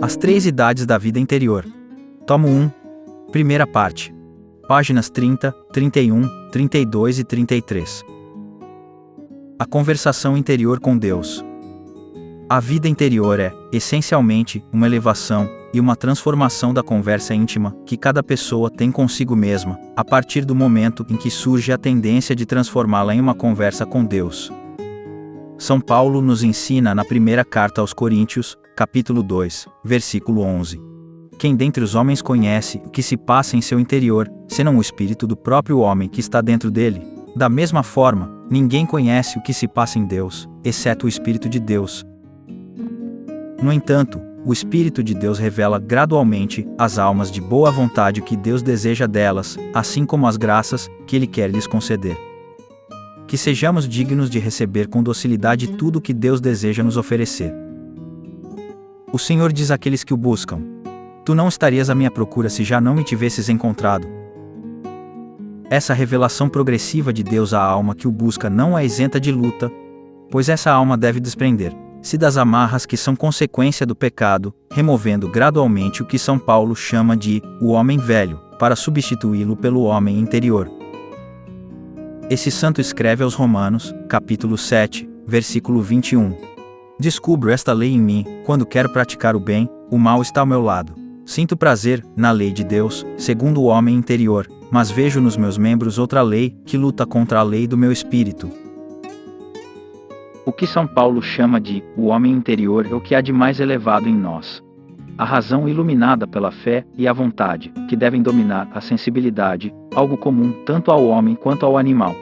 As 3 idades da vida interior. Tomo 1. Primeira parte. Páginas 30, 31, 32 e 33. A conversação interior com Deus. A vida interior é, essencialmente, uma elevação e uma transformação da conversa íntima que cada pessoa tem consigo mesma, a partir do momento em que surge a tendência de transformá-la em uma conversa com Deus. São Paulo nos ensina na primeira carta aos Coríntios, capítulo 2, versículo 11. Quem dentre os homens conhece o que se passa em seu interior, senão o espírito do próprio homem que está dentro dele? Da mesma forma, ninguém conhece o que se passa em Deus, exceto o Espírito de Deus. No entanto, o Espírito de Deus revela gradualmente às almas de boa vontade o que Deus deseja delas, assim como as graças que Ele quer lhes conceder. Que sejamos dignos de receber com docilidade tudo o que Deus deseja nos oferecer. O Senhor diz àqueles que o buscam: Tu não estarias à minha procura se já não me tivesses encontrado. Essa revelação progressiva de Deus à alma que o busca não é isenta de luta, pois essa alma deve desprender-se das amarras que são consequência do pecado, removendo gradualmente o que São Paulo chama de o homem velho, para substituí-lo pelo homem interior. Esse santo escreve aos Romanos, capítulo 7, versículo 21. Descubro esta lei em mim: quando quero praticar o bem, o mal está ao meu lado. Sinto prazer na lei de Deus, segundo o homem interior, mas vejo nos meus membros outra lei, que luta contra a lei do meu espírito. O que São Paulo chama de o homem interior é o que há de mais elevado em nós. A razão iluminada pela fé e a vontade, que devem dominar a sensibilidade, algo comum tanto ao homem quanto ao animal.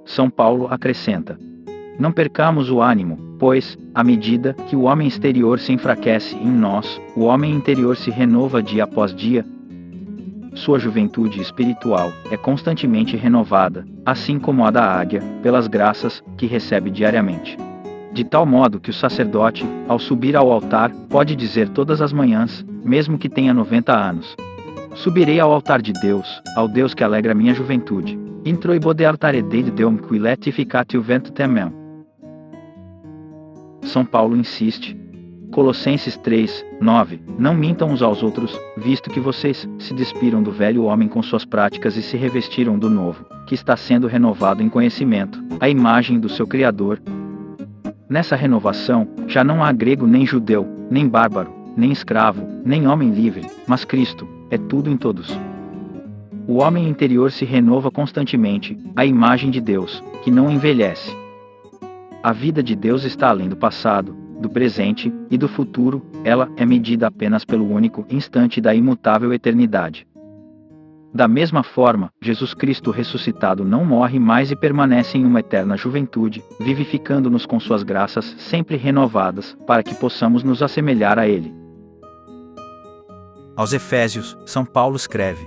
São Paulo acrescenta: Não percamos o ânimo, pois, à medida que o homem exterior se enfraquece em nós, o homem interior se renova dia após dia. Sua juventude espiritual é constantemente renovada, assim como a da águia, pelas graças que recebe diariamente. De tal modo que o sacerdote, ao subir ao altar, pode dizer todas as manhãs, mesmo que tenha 90 anos: Subirei ao altar de Deus, ao Deus que alegra minha juventude. Introibo de altare de Deum qui letificati o vento temem. São Paulo insiste. Colossenses 3, 9. Não mintam uns aos outros, visto que vocês se despiram do velho homem com suas práticas e se revestiram do novo, que está sendo renovado em conhecimento, à imagem do seu Criador. Nessa renovação, já não há grego nem judeu, nem bárbaro, nem escravo, nem homem livre, mas Cristo é tudo em todos. O homem interior se renova constantemente, à imagem de Deus, que não envelhece. A vida de Deus está além do passado, do presente e do futuro, ela é medida apenas pelo único instante da imutável eternidade. Da mesma forma, Jesus Cristo ressuscitado não morre mais e permanece em uma eterna juventude, vivificando-nos com suas graças sempre renovadas, para que possamos nos assemelhar a Ele. Aos Efésios, São Paulo escreve: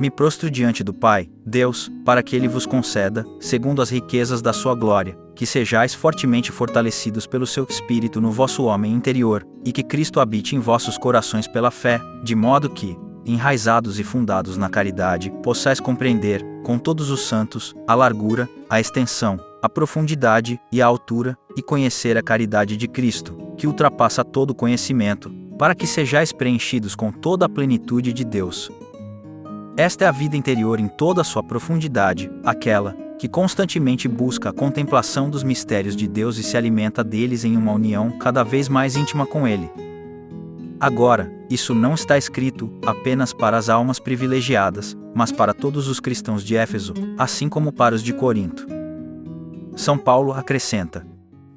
Me prostro diante do Pai, Deus, para que Ele vos conceda, segundo as riquezas da sua glória, que sejais fortemente fortalecidos pelo seu Espírito no vosso homem interior, e que Cristo habite em vossos corações pela fé, de modo que, enraizados e fundados na caridade, possais compreender, com todos os santos, a largura, a extensão, a profundidade e a altura, e conhecer a caridade de Cristo, que ultrapassa todo conhecimento, para que sejais preenchidos com toda a plenitude de Deus. Esta é a vida interior em toda a sua profundidade, aquela que constantemente busca a contemplação dos mistérios de Deus e se alimenta deles em uma união cada vez mais íntima com Ele. Agora, isso não está escrito apenas para as almas privilegiadas, mas para todos os cristãos de Éfeso, assim como para os de Corinto. São Paulo acrescenta: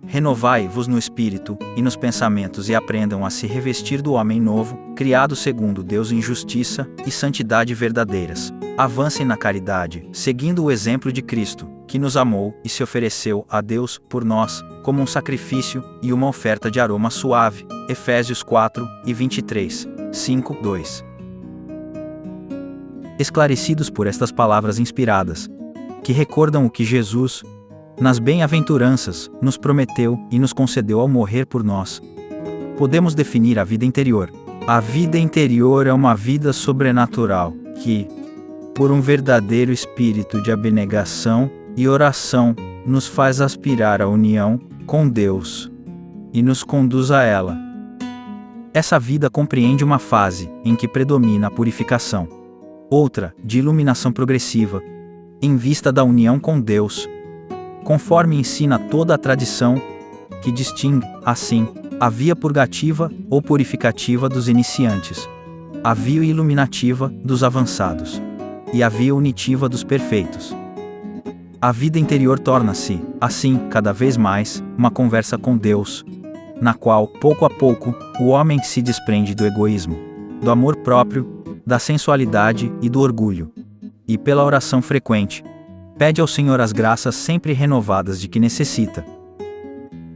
Renovai-vos no espírito e nos pensamentos e aprendam a se revestir do homem novo, criado segundo Deus em justiça e santidade verdadeiras. Avancem na caridade, seguindo o exemplo de Cristo, que nos amou e se ofereceu a Deus por nós, como um sacrifício e uma oferta de aroma suave. Efésios 4 e 23, 5, 2. Esclarecidos por estas palavras inspiradas, que recordam o que Jesus, nas bem-aventuranças, nos prometeu e nos concedeu ao morrer por nós, podemos definir a vida interior. A vida interior é uma vida sobrenatural, que, por um verdadeiro espírito de abnegação e oração, nos faz aspirar à união com Deus e nos conduz a ela. Essa vida compreende uma fase em que predomina a purificação, outra, de iluminação progressiva, em vista da união com Deus, conforme ensina toda a tradição, que distingue, assim, a via purgativa ou purificativa dos iniciantes, a via iluminativa dos avançados, e a via unitiva dos perfeitos. A vida interior torna-se, assim, cada vez mais, uma conversa com Deus, na qual, pouco a pouco, o homem se desprende do egoísmo, do amor próprio, da sensualidade e do orgulho. E pela oração frequente, pede ao Senhor as graças sempre renovadas de que necessita.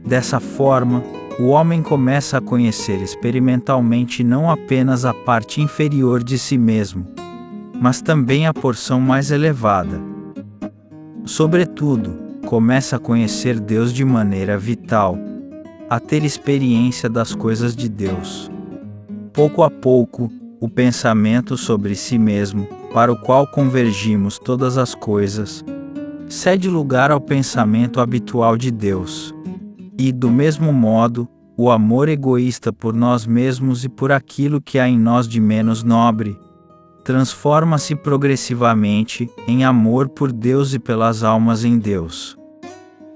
Dessa forma, o homem começa a conhecer experimentalmente não apenas a parte inferior de si mesmo, mas também a porção mais elevada. Sobretudo, começa a conhecer Deus de maneira vital, a ter experiência das coisas de Deus. Pouco a pouco, o pensamento sobre si mesmo, para o qual convergimos todas as coisas, cede lugar ao pensamento habitual de Deus. E, do mesmo modo, o amor egoísta por nós mesmos e por aquilo que há em nós de menos nobre, transforma-se progressivamente em amor por Deus e pelas almas em Deus.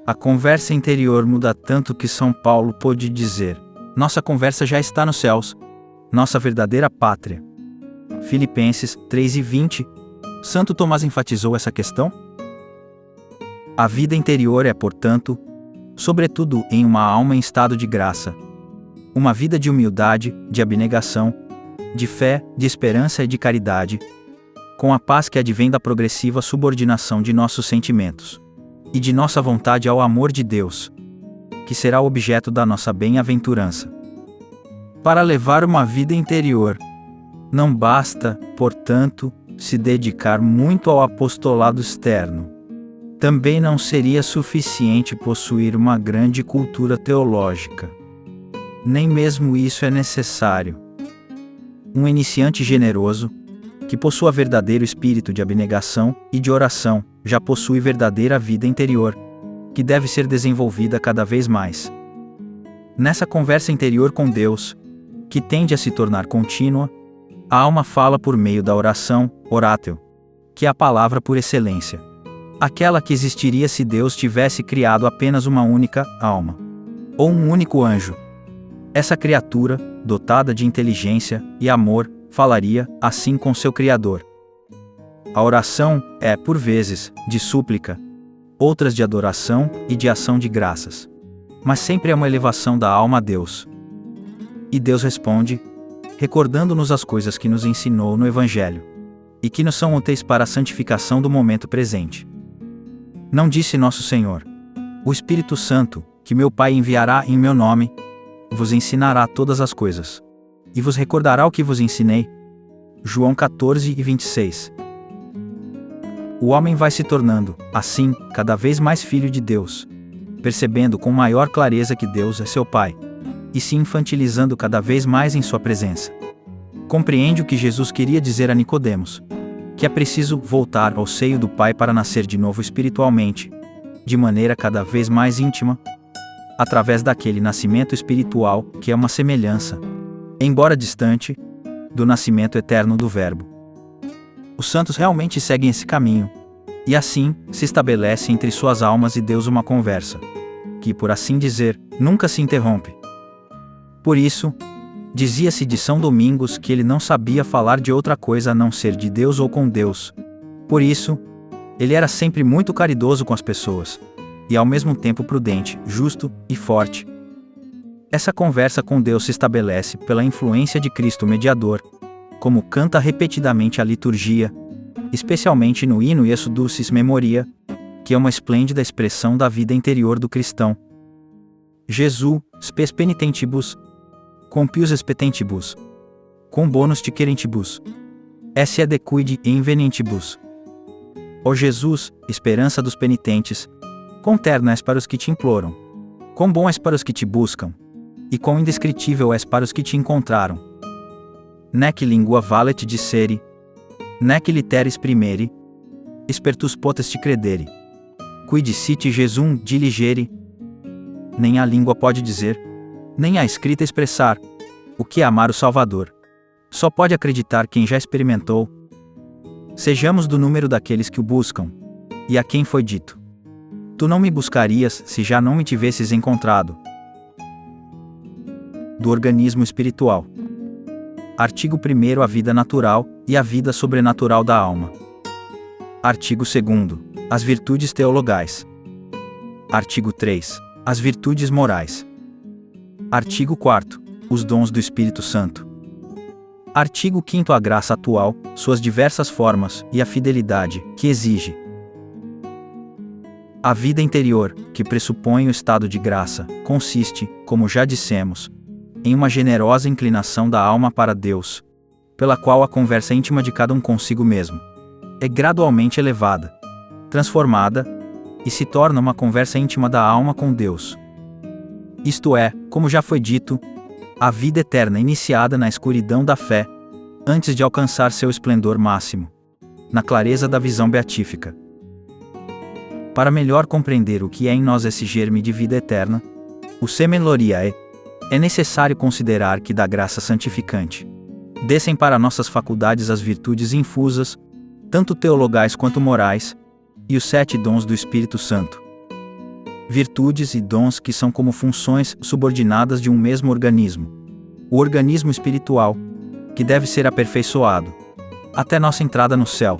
A conversa interior muda tanto que São Paulo pôde dizer: nossa conversa já está nos céus, nossa verdadeira pátria. Filipenses 3:20. Santo Tomás enfatizou essa questão. A vida interior é, portanto, sobretudo em uma alma em estado de graça, uma vida de humildade, de abnegação, de fé, de esperança e de caridade, com a paz que advém da progressiva subordinação de nossos sentimentos e de nossa vontade ao amor de Deus, que será o objeto da nossa bem-aventurança. Para levar uma vida interior, não basta, portanto, se dedicar muito ao apostolado externo. Também não seria suficiente possuir uma grande cultura teológica. Nem mesmo isso é necessário. Um iniciante generoso, que possua verdadeiro espírito de abnegação e de oração, já possui verdadeira vida interior, que deve ser desenvolvida cada vez mais. Nessa conversa interior com Deus, que tende a se tornar contínua, a alma fala por meio da oração, orátel, que é a palavra por excelência, aquela que existiria se Deus tivesse criado apenas uma única alma, ou um único anjo. Essa criatura, dotada de inteligência e amor, falaria assim com seu Criador. A oração é, por vezes, de súplica, outras de adoração e de ação de graças, mas sempre é uma elevação da alma a Deus. E Deus responde, recordando-nos as coisas que nos ensinou no Evangelho, e que nos são úteis para a santificação do momento presente. Não disse nosso Senhor: o Espírito Santo, que meu Pai enviará em meu nome, vos ensinará todas as coisas, e vos recordará o que vos ensinei. João 14:26. O homem vai se tornando, assim, cada vez mais filho de Deus, percebendo com maior clareza que Deus é seu Pai, e se infantilizando cada vez mais em sua presença. Compreende o que Jesus queria dizer a Nicodemos, que é preciso voltar ao seio do Pai para nascer de novo espiritualmente, de maneira cada vez mais íntima, através daquele nascimento espiritual que é uma semelhança, embora distante, do nascimento eterno do Verbo. Os santos realmente seguem esse caminho, e assim se estabelece entre suas almas e Deus uma conversa, que, por assim dizer, nunca se interrompe. Por isso, dizia-se de São Domingos que ele não sabia falar de outra coisa a não ser de Deus ou com Deus. Por isso, ele era sempre muito caridoso com as pessoas, e ao mesmo tempo prudente, justo e forte. Essa conversa com Deus se estabelece pela influência de Cristo Mediador, como canta repetidamente a liturgia, especialmente no hino Iesu Dulcis Memoria, que é uma esplêndida expressão da vida interior do cristão. Jesus, spes penitentibus, cum pius expetentibus, cum bonus te querentibus, esse adequide e invenientibus. Ó Jesus, esperança dos penitentes, quão terno és para os que te imploram, quão bom és para os que te buscam, e quão indescritível és para os que te encontraram. Nec lingua valet dicere, nec literis primeri, spertus potest credere, quid siti Jesum diligere. Nem a língua pode dizer, nem a escrita expressar, O que é amar o Salvador? Só pode acreditar quem já experimentou. Sejamos do número daqueles que o buscam. E a quem foi dito: Tu não me buscarias se já não me tivesses encontrado. Do organismo espiritual. Artigo 1º: a vida natural e a vida sobrenatural da alma. Artigo 2º: as virtudes teologais. Artigo 3: as virtudes morais. Artigo 4: os dons do Espírito Santo. Artigo 5º: a graça atual, suas diversas formas, e a fidelidade, que exige. A vida interior, que pressupõe o estado de graça, consiste, como já dissemos, em uma generosa inclinação da alma para Deus, pela qual a conversa íntima de cada um consigo mesmo é gradualmente elevada, transformada, e se torna uma conversa íntima da alma com Deus. Isto é, como já foi dito, a vida eterna iniciada na escuridão da fé, antes de alcançar seu esplendor máximo, na clareza da visão beatífica. Para melhor compreender o que é em nós esse germe de vida eterna, o semen gloriae, é necessário considerar que da graça santificante descem para nossas faculdades as virtudes infusas, tanto teologais quanto morais, e os 7 dons do Espírito Santo. Virtudes e dons que são como funções subordinadas de um mesmo organismo, o organismo espiritual, que deve ser aperfeiçoado, até nossa entrada no céu,